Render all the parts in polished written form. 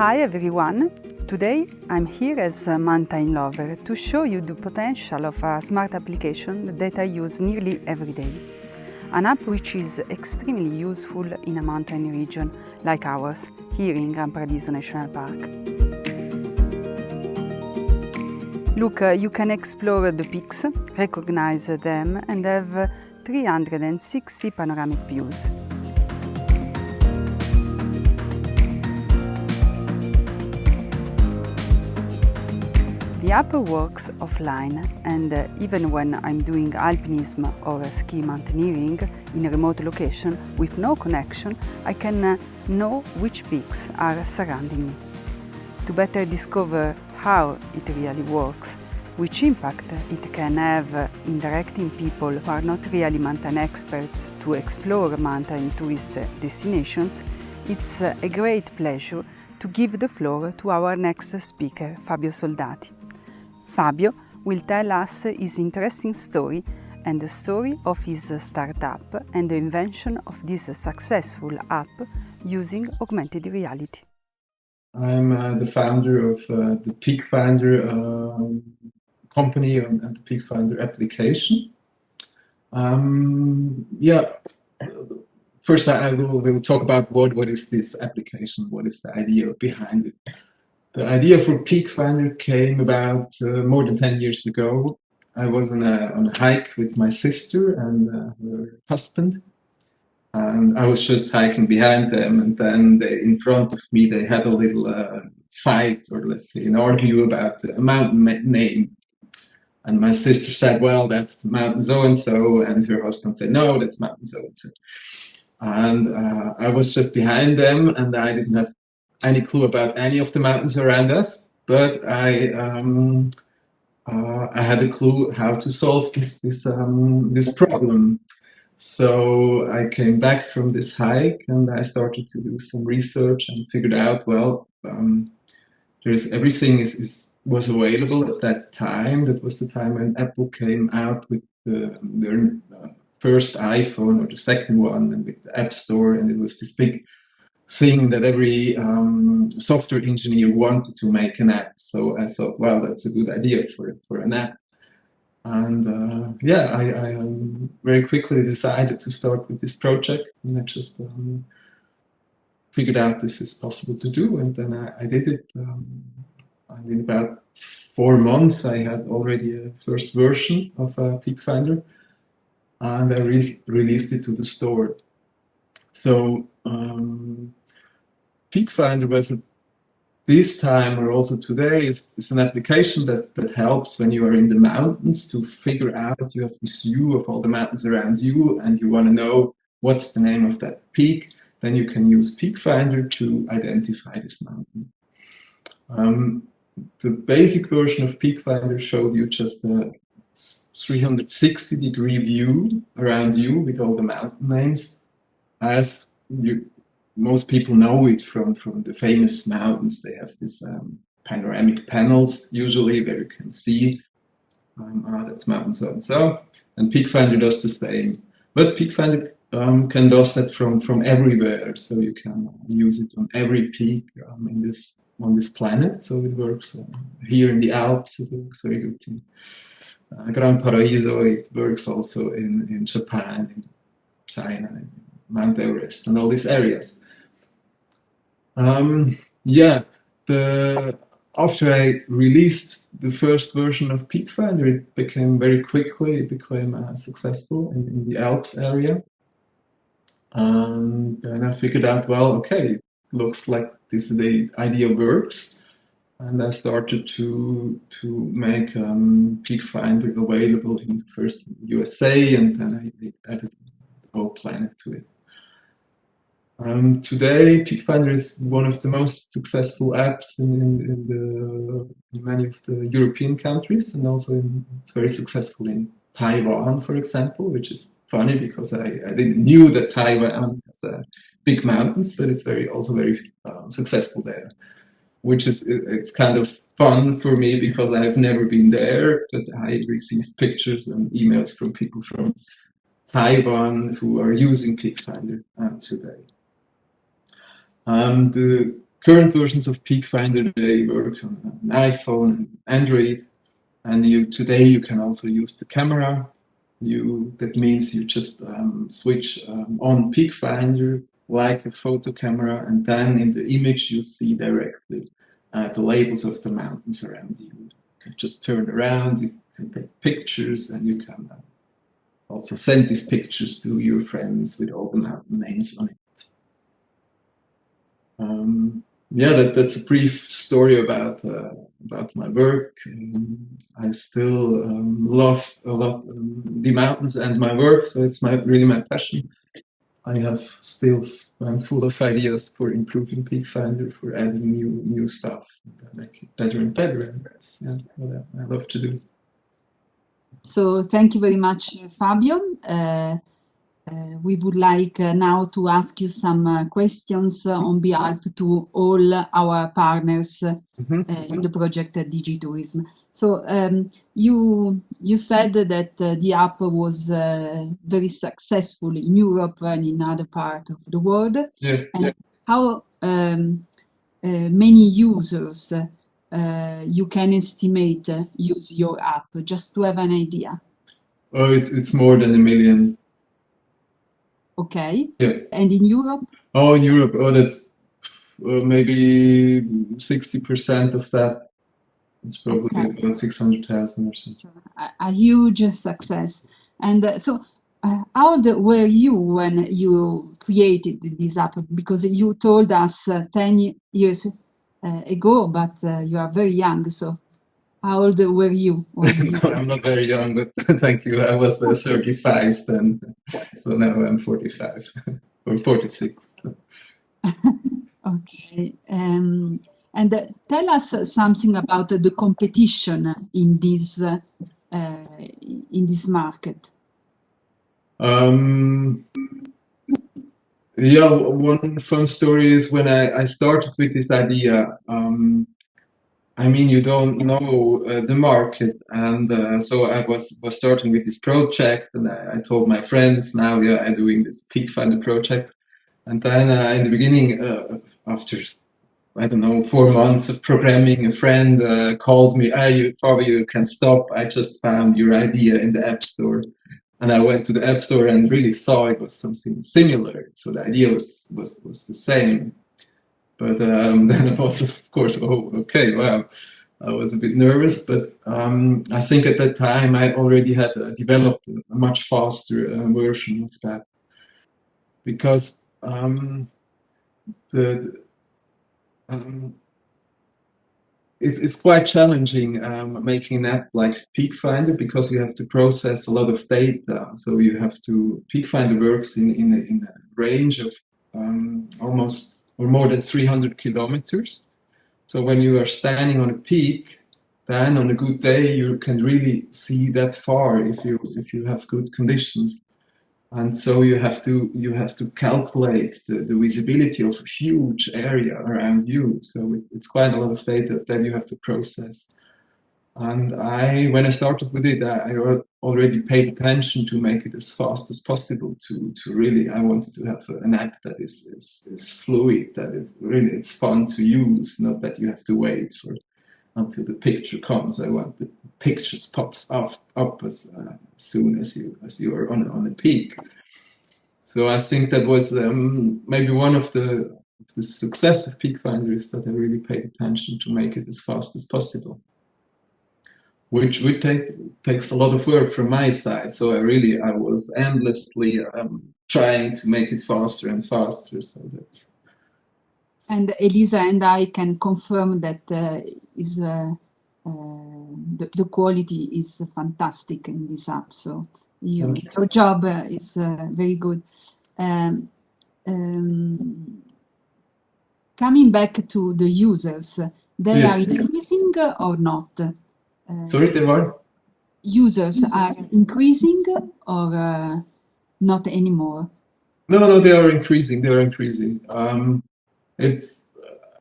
Hi everyone! Today I'm here as a mountain lover to show you the potential of a smart application that I use nearly every day. An app which is extremely useful in a mountain region like ours, here in Gran Paradiso National Park. Look, you can explore the peaks, recognize them and have 360 panoramic views. The app works offline, and even when I'm doing alpinism or ski mountaineering in a remote location with no connection, I can know which peaks are surrounding me. To better discover how it really works, which impact it can have in directing people who are not really mountain experts to explore mountain tourist destinations, it's a great pleasure to give the floor to our next speaker, Fabio Soldati. Fabio will tell us his interesting story and the story of his startup and the invention of this successful app using augmented reality. I'm the founder of the PeakFinder company and the PeakFinder application. First I will talk about what is this application, what is the idea behind it. The idea for PeakFinder came about more than 10 years ago. I was on a hike with my sister and her husband, and I was just hiking behind them, and then in front of me they had a little fight, or let's say an argue about a mountain name. And my sister said, well, that's mountain so-and-so, and her husband said, no, that's mountain so-and-so. And I was just behind them, and I didn't have any clue about any of the mountains around us, but I had a clue how to solve this problem. So I came back from this hike and I started to do some research and figured out, well, everything was available at that time. That was the time when Apple came out with their first iPhone, or the second one, and with the App Store, and it was this big thing that every software engineer wanted to make an app. So I thought, well, that's a good idea for an app. And I very quickly decided to start with this project, and I just figured out this is possible to do, and then I did it. In about 4 months, I had already a first version of PeakFinder, and I released it to the store. So PeakFinder was this time, or also today, is an application that helps when you are in the mountains to figure out, you have this view of all the mountains around you and you want to know what's the name of that peak. Then you can use PeakFinder to identify this mountain. The basic version of PeakFinder showed you just a 360-degree view around you with all the mountain names, as most people know it from the famous mountains. They have these panoramic panels, usually, where you can see, that's mountain so-and-so, and PeakFinder does the same. But PeakFinder can do that from everywhere, so you can use it on every peak on this planet. So it works here in the Alps, it works very good in Gran Paradiso, it works also in Japan, in China, in Mount Everest, and all these areas. After I released the first version of PeakFinder, it became successful in the Alps area. And then I figured out, well, okay, looks like the idea works. And I started to make PeakFinder available first in the USA, and then I added the whole planet to it. Today, PeakFinder is one of the most successful apps in many of the European countries, and also it's very successful in Taiwan, for example, which is funny because I didn't knew that Taiwan has big mountains, but it's also very successful there, which it's kind of fun for me because I have never been there, but I receive pictures and emails from people from Taiwan who are using PeakFinder today. The current versions of PeakFinder, they work on an iPhone and Android, and today you can also use the camera. That means you just switch on PeakFinder like a photo camera, and then in the image you see directly the labels of the mountains around you. You can just turn around, you can take pictures, and you can also send these pictures to your friends with all the mountain names on it. Yeah, that's a brief story about my work. I still love a lot the mountains and my work, so it's really my passion. I'm full of ideas for improving PeakFinder, for adding new stuff, make it better and better. And that's what I love to do. So thank you very much, Fabio. We would like now to ask you some questions on behalf to all our partners in the project Digitourism. So you said that the app was very successful in Europe and in other parts of the world. Yes. And how many users you can estimate use your app, just to have an idea? Oh, it's more than 1 million. Okay. Yeah. And in Europe? Oh, in Europe, that's maybe 60% of that. It's probably about 600,000 or something. A huge success. And so, how old were you when you created this app? Because you told us 10 years ago, but you are very young. So, how old were you? No, I'm not very young, but thank you. I was 35 then, so now I'm 45 or 46. Okay. And tell us something about the competition in this market. Yeah, one fun story is when I started with this idea. I mean, you don't know the market, and so I was starting with this project, and I told my friends, now I'm doing this PeakFinder project, and then in the beginning, after I don't know 4 months of programming, a friend called me, Fabio, you can stop. I just found your idea in the App Store. And I went to the App Store and really saw it was something similar. So the idea was the same. But then I was, of course, oh, okay, wow. I was a bit nervous, but I think at that time I already had developed a much faster version of that. Because it's quite challenging making an app like PeakFinder, because you have to process a lot of data. So you have to, PeakFinder works in a range of almost or more than 300 kilometers. So when you are standing on a peak, then on a good day you can really see that far if you have good conditions. And so you have to calculate the visibility of a huge area around you. So it's quite a lot of data that you have to process. And when I started with it, I already paid attention to make it as fast as possible. To really, I wanted to have an app that is fluid, that it's fun to use, not that you have to wait until the picture comes. I want the pictures pops up as soon as you are on a peak. So I think that was maybe one of the success of PeakFinder, is that I really paid attention to make it as fast as possible, which takes a lot of work from my side. So I was endlessly trying to make it faster and faster. So that's. And Elisa and I can confirm that the quality is fantastic in this app. So your job is very good. Coming back to the users, they are increasing or not? Sorry, they were? Users are increasing or not anymore? No, they are increasing. They are increasing. It's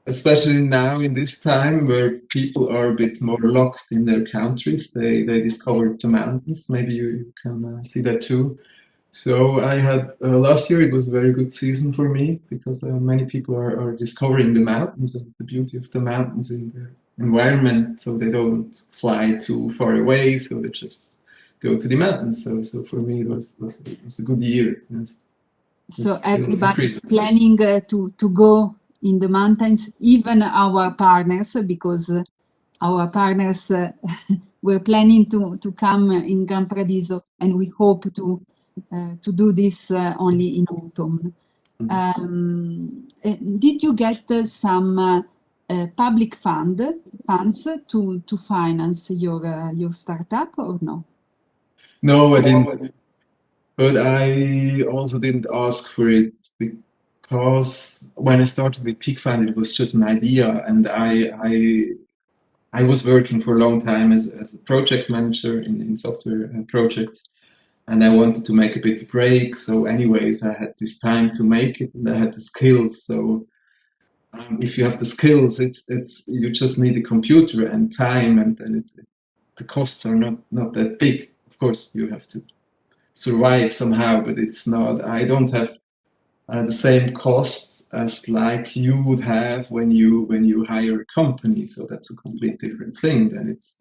especially now in this time where people are a bit more locked in their countries. They discovered the mountains. Maybe you can see that too. So I had last year. It was a very good season for me because many people are discovering the mountains and the beauty of the mountains in the environment. So they don't fly too far away. So they just go to the mountains. So for me, it was a good year. Yes. So It's still everybody's increasing. planning to go in the mountains, even our partners, because our partners were planning to come in Gran Paradiso, and we hope to do this only in autumn. Did you get some public funds to finance your startup or no? No, I didn't. But I also didn't ask for it because when I started with PeakFinder, it was just an idea, and I was working for a long time as a project manager in software projects, and I wanted to make a bit of break. So, anyways, I had this time to make it, and I had the skills. So, if you have the skills, it's you just need a computer and time, and it's the costs are not that big. Of course, you have to survive somehow, but it's not. I don't have the same costs as like you would have when you hire a company. So that's a complete different thing. Then it's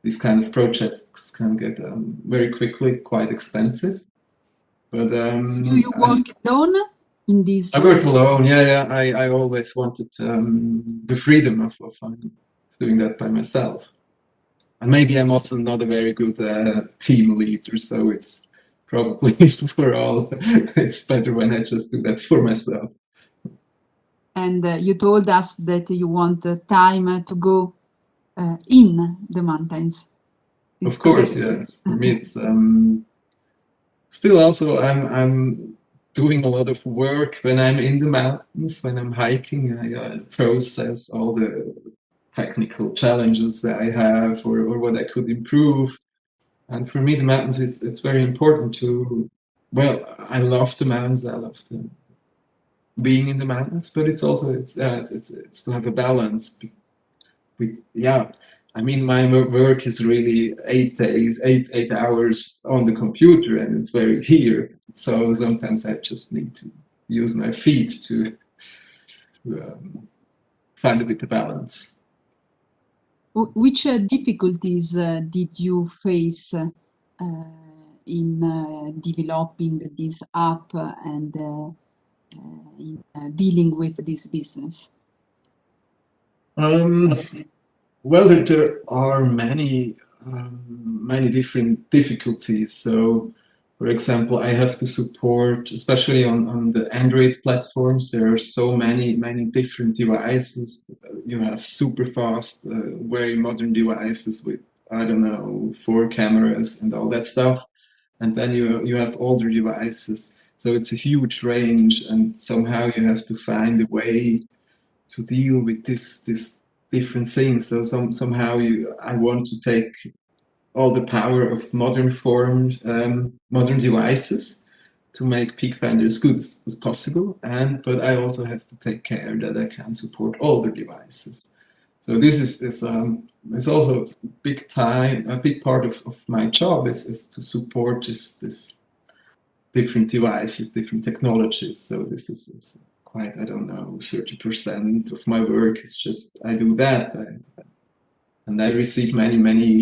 these kind of projects can get very quickly quite expensive. But Do you work alone in this? I work alone. Yeah. I always wanted the freedom of doing that by myself. And maybe I'm also not a very good team leader, so it's probably for all, it's better when I just do that for myself. And you told us that you want time to go in the mountains. It's Of course, correct. yes. For me, it's still also I'm doing a lot of work when I'm in the mountains, when I'm hiking. I process all the technical challenges that I have or what I could improve. And for me, the mountains, it's very important to, well, I love the mountains. I love being in the mountains, but it's also it's to have a balance. Yeah, I mean my work is really 8 days, 8 hours on the computer, and it's very here. So sometimes I just need to use my feet to find a bit of balance. Which difficulties did you face in developing this app and in dealing with this business? Um, Well, there are many different difficulties. So, for example, I have to support, especially on the Android platforms, there are so many different devices. You have super fast, very modern devices with, I don't know, 4 cameras and all that stuff. And then you have older devices. So it's a huge range, and somehow you have to find a way to deal with this different things. So somehow I want to take all the power of modern devices to make PeakFinder as good as possible. But I also have to take care that I can support older devices. So this is also a big part of my job is to support this different devices, different technologies. So this is quite, I don't know, 30% of my work is just I do that. And I receive many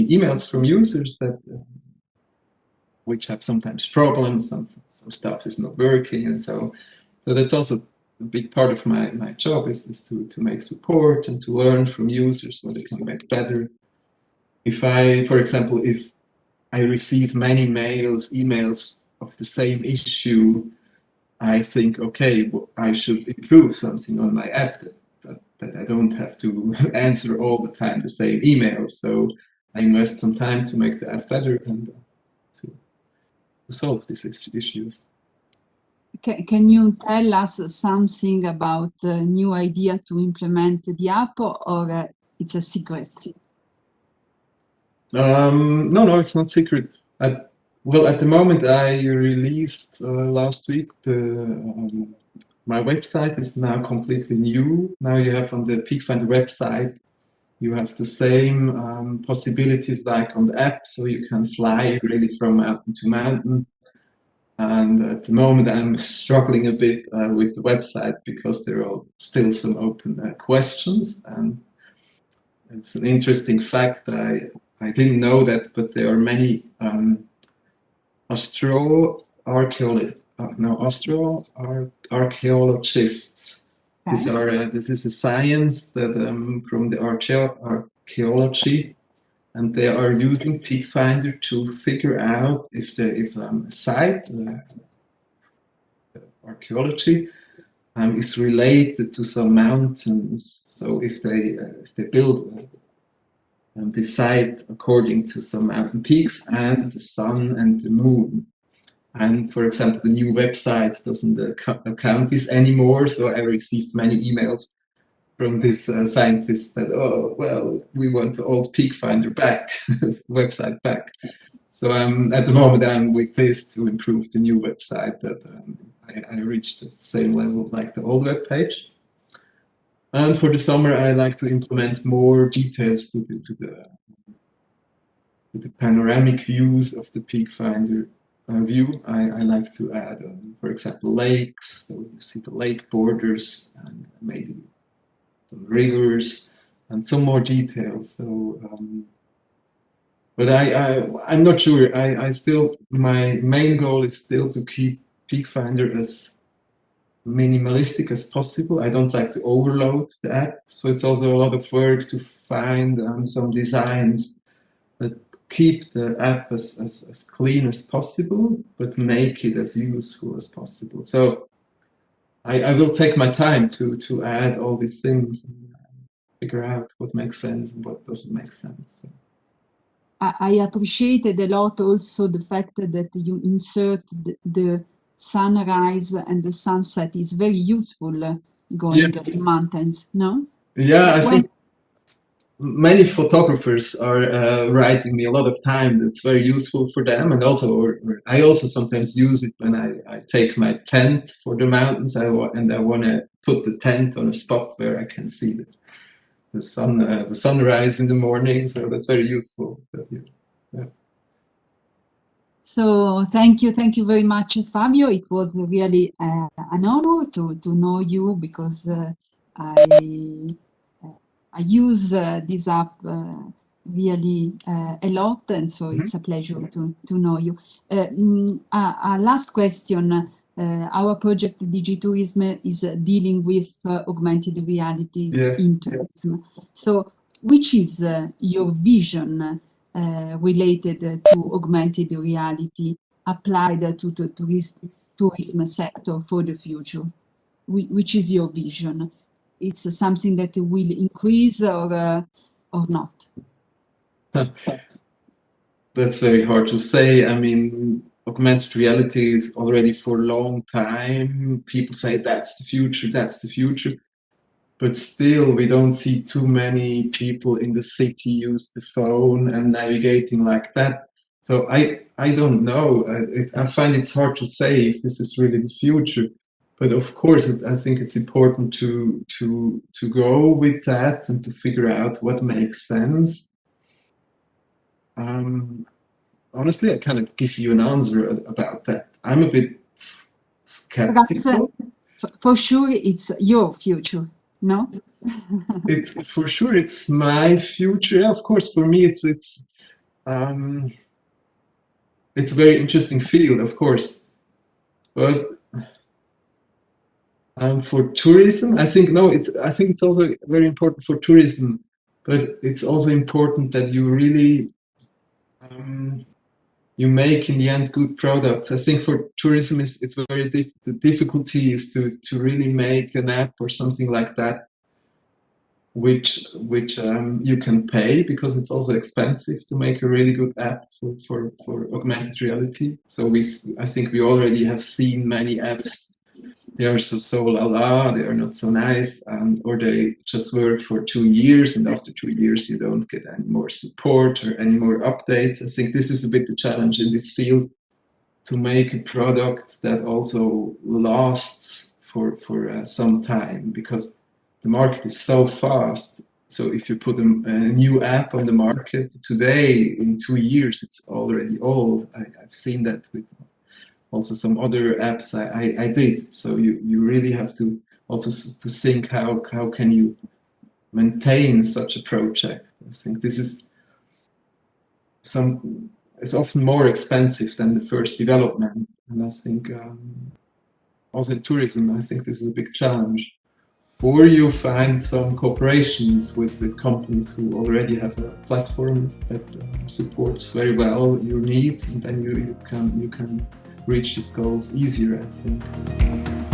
emails from users that which have sometimes problems, some stuff is not working, and so that's also a big part of my job is to make support and to learn from users what they can make better. If I, for example, if I receive many emails of the same issue, I think, okay, well, I should improve something on my app that I don't have to answer all the time the same emails. So I invest some time to make the app better and to solve these issues. Can you tell us something about a new idea to implement the app, or it's a secret? No, it's not secret. Well, at the moment, I released last week my website is now completely new. Now you have on the PeakFinder website, you have the same possibilities like on the app, so you can fly really from mountain to mountain. And at the moment, I'm struggling a bit with the website because there are still some open questions. And it's an interesting fact. I didn't know that, but there are many archaeologists. This is a science that from the archaeology, and they are using PeakFinder to figure out if a site, archaeology, is related to some mountains. So if they build the site according to some mountain peaks and the sun and the moon. And for example, the new website doesn't account this anymore. So I received many emails from this scientists that, oh, well, we want the old PeakFinder back, website back. So at the moment, I'm with this to improve the new website that I reached the same level like the old web page. And for the summer, I like to implement more details to the panoramic views of the PeakFinder view. I like to add, for example, lakes. So you see the lake borders and maybe some rivers and some more details. So, but I'm not sure. I still, my main goal is still to keep PeakFinder as minimalistic as possible. I don't like to overload the app. So it's also a lot of work to find some designs that keep the app as clean as possible, but make it as useful as possible. So I will take my time to add all these things and figure out what makes sense and what doesn't make sense. So. I appreciated a lot also the fact that you insert the sunrise and the sunset is very useful going to the mountains, no? Yeah, I think many photographers are writing me a lot of time. That's very useful for them. And also, I also sometimes use it when I take my tent for the mountains. I want to put the tent on a spot where I can see the sunrise in the morning. So that's very useful. Yeah. So thank you very much, Fabio. It was really an honor to know you because I use this app really a lot, and so it's a pleasure to know you. Last question. Our project Digitourism is dealing with augmented reality in tourism. So which is your vision related to augmented reality applied to the tourism sector for the future? Which is your vision? It's something that will increase or not? That's very hard to say. I mean, augmented reality is already for a long time. People say that's the future, that's the future. But still, we don't see too many people in the city use the phone and navigating like that. So I don't know. I find it's hard to say if this is really the future. But of course, I think it's important to go with that and to figure out what makes sense. Honestly, I cannot give you an answer about that. I'm a bit skeptical. For sure, it's your future, no? It's for sure it's my future. Yeah, of course, for me, it's a very interesting field, of course. But for tourism, I think I think it's also very important for tourism. But it's also important that you really you make in the end good products. I think for tourism, it's very the difficulty is to really make an app or something like that, which you can pay, because it's also expensive to make a really good app for augmented reality. So I think we already have seen many apps. They are so la la, they are not so nice, or they just work for 2 years, and after 2 years you don't get any more support or any more updates. I think this is a bit the challenge in this field, to make a product that also lasts for some time, because the market is so fast. So if you put a new app on the market today, in 2 years, it's already old. I've seen that with also some other apps I did. So you really have to also to think how can you maintain such a project. I think this is it's often more expensive than the first development, and I think also in tourism, I think this is a big challenge. Or you find some cooperations with companies who already have a platform that supports very well your needs, and then you can reach these goals easier, I think.